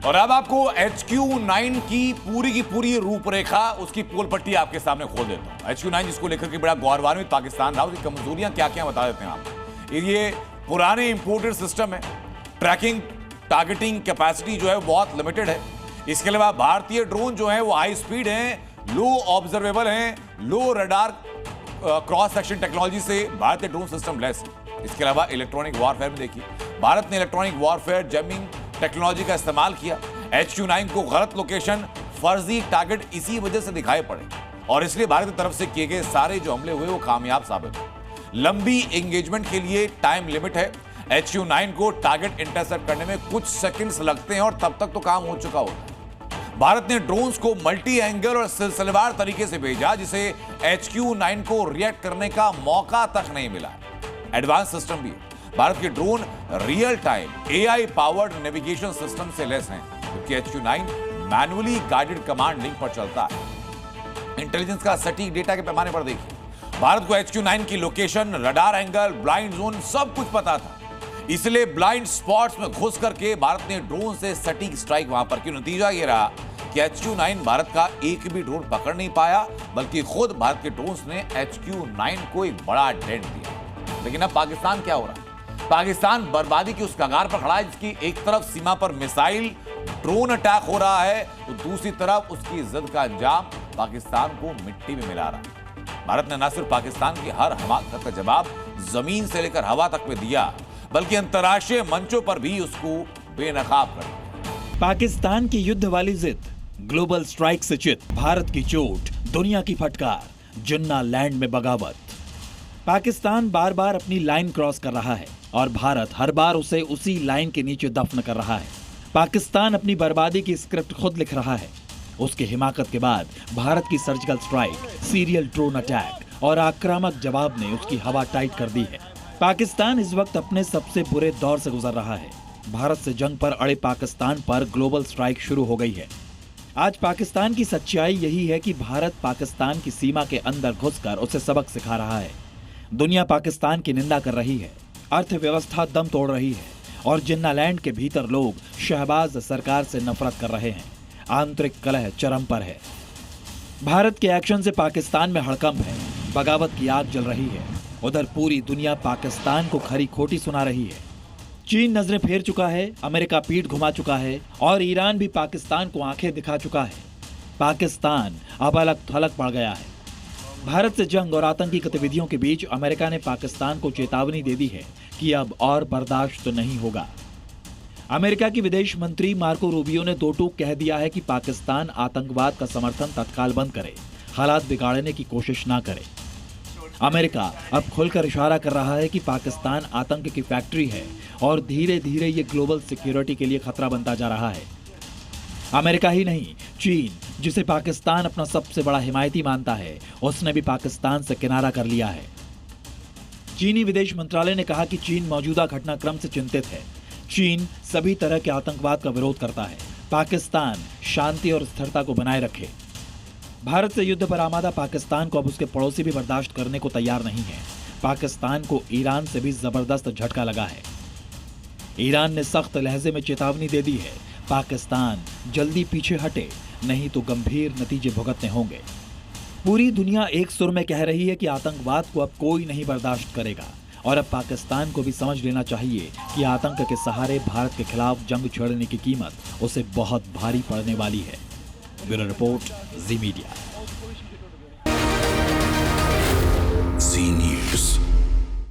और अब आपको HQ9 की पूरी रूपरेखा, उसकी पोल पट्टी आपके सामने खोल देता हूं। HQ9 जिसको लेकर के बड़ा गौरवान्वित पाकिस्तान रहा, उसकी कमजोरियां क्या क्या बता देते हैं आप। ये पुराने इंपोर्टेड सिस्टम है, ट्रैकिंग टारगेटिंग कैपेसिटी जो है बहुत लिमिटेड है। इसके अलावा भारतीय ड्रोन जो है वो हाई स्पीड हैं, लो ऑब्जर्वेबल हैं, लो रडार क्रॉस सेक्शन टेक्नोलॉजी से भारतीय ड्रोन सिस्टम लेस है। इसके अलावा इलेक्ट्रॉनिक वॉरफेयर में देखिए, भारत ने इलेक्ट्रॉनिक वॉरफेयर जैमिंग टेक्नोलॉजी का इस्तेमाल किया। HQ9 को गलत लोकेशन, फर्जी टारगेट इसी वजह से दिखाई पड़े और इसलिए भारत की तरफ से किए गए सारे जो हमले हुए वो कामयाब साबित हुए। लंबी एंगेजमेंट के लिए टाइम लिमिट है। HQ9 को टारगेट इंटरसेप्ट करने में कुछ सेकंड्स लगते हैं और तब तक तो काम हो चुका होता है। भारत ने ड्रोन्स को मल्टी एंगल और सिलसिलेवार तरीके से भेजा, जिसे HQ9 को रिएक्ट करने का मौका तक नहीं मिला। एडवांस सिस्टम भी है। भारत के drone real time AI powered navigation system से लेस हैं, जबकि HQ9 manually guided command link पर चलता है। इंटेलिजेंस का सटीक डेटा के पैमाने पर देखिए, भारत को HQ9 की location, radar angle, blind zone सब कुछ पता था। इसलिए ब्लाइंड स्पॉट्स में घुस करके भारत ने ड्रोन से सटीक स्ट्राइक वहां पर की। नतीजा यह रहा कि HQ9 भारत का एक भी ड्रोन पकड़ नहीं पाया, बल्कि खुद भारत के ड्रोन्स ने HQ9 को एक बड़ा डेंट दिया। लेकिन अब पाकिस्तान क्या हो रहा है? पाकिस्तान बर्बादी की उस कगार पर खड़ा है, जिसकी एक तरफ सीमा पर मिसाइल ड्रोन अटैक हो रहा है, तो दूसरी तरफ उसकी जिद का अंजाम पाकिस्तान को मिट्टी में मिला रहा है। भारत ने न सिर्फ पाकिस्तान की हर हमाकत का जवाब जमीन से लेकर हवा तक में दिया, बल्कि अंतर्राष्ट्रीय मंचों पर भी उसको बेनकाब कर दिया। पाकिस्तान की युद्ध वाली जिद, ग्लोबल स्ट्राइक से चित, भारत की चोट, दुनिया की फटकार, जिन्ना लैंड में बगावत। पाकिस्तान बार बार अपनी लाइन क्रॉस कर रहा है और भारत हर बार उसे उसी लाइन के नीचे दफन कर रहा है। पाकिस्तान अपनी बर्बादी की स्क्रिप्ट खुद लिख रहा है। उसकी हिमाकत के बाद भारत की surgical strike, serial drone attack और आक्रामक जवाब ने उसकी हवा टाइट कर दी है। पाकिस्तान इस वक्त अपने सबसे बुरे दौर से गुजर रहा है। भारत से जंग पर अड़े पाकिस्तान पर ग्लोबल स्ट्राइक शुरू हो गई है। आज पाकिस्तान की सच्चाई यही है कि भारत पाकिस्तान की सीमा के अंदर घुसकर उसे सबक सिखा रहा है। दुनिया पाकिस्तान की निंदा कर रही है, अर्थव्यवस्था दम तोड़ रही है और जिन्ना लैंड के भीतर लोग शहबाज सरकार से नफरत कर रहे हैं। आंतरिक कलह चरम पर है। भारत के एक्शन से पाकिस्तान में हड़कंप है, बगावत की आग जल रही है। उधर पूरी दुनिया पाकिस्तान को खरी खोटी सुना रही है। चीन नजरें फेर चुका है, अमेरिका पीठ घुमा चुका है और ईरान भी पाकिस्तान को आंखें दिखा चुका है। पाकिस्तान अब अलग थलग पड़ गया है। भारत से जंग और आतंकी गतिविधियों के बीच अमेरिका ने पाकिस्तान को चेतावनी दे दी है कि अब और बर्दाश्त नहीं होगा। अमेरिका की विदेश मंत्री मार्को रूबियो ने दो टूक कह दिया है कि पाकिस्तान आतंकवाद का समर्थन तत्काल बंद करे, हालात बिगाड़ने की कोशिश ना करे। अमेरिका अब खुलकर इशारा कर रहा है कि पाकिस्तान आतंक की फैक्ट्री है और धीरे धीरे ये ग्लोबल सिक्योरिटी के लिए खतरा बनता जा रहा है। अमेरिका ही नहीं, चीन, जिसे पाकिस्तान अपना सबसे बड़ा हिमायती मानता है, उसने भी पाकिस्तान से किनारा कर लिया है। चीनी विदेश मंत्रालय ने कहा कि चीन मौजूदा घटनाक्रम से चिंतित है। चीन सभी तरह के आतंकवाद का विरोध करता है। पाकिस्तान शांति और स्थिरता को बनाए रखे। भारत से युद्ध पर आमादा पाकिस्तान को अब उसके पड़ोसी भी बर्दाश्त करने को तैयार नहीं है। पाकिस्तान को ईरान से भी जबरदस्त झटका लगा है। ईरान ने सख्त लहजे में चेतावनी दे दी है, पाकिस्तान जल्दी पीछे हटे, नहीं तो गंभीर नतीजे भुगतने होंगे। पूरी दुनिया एक सुर में कह रही है कि आतंकवाद को अब कोई नहीं बर्दाश्त करेगा और अब पाकिस्तान को भी समझ लेना चाहिए कि आतंक के सहारे भारत के खिलाफ जंग छेड़ने की कीमत उसे बहुत भारी पड़ने वाली है। ब्यूरो रिपोर्ट, जी मीडिया।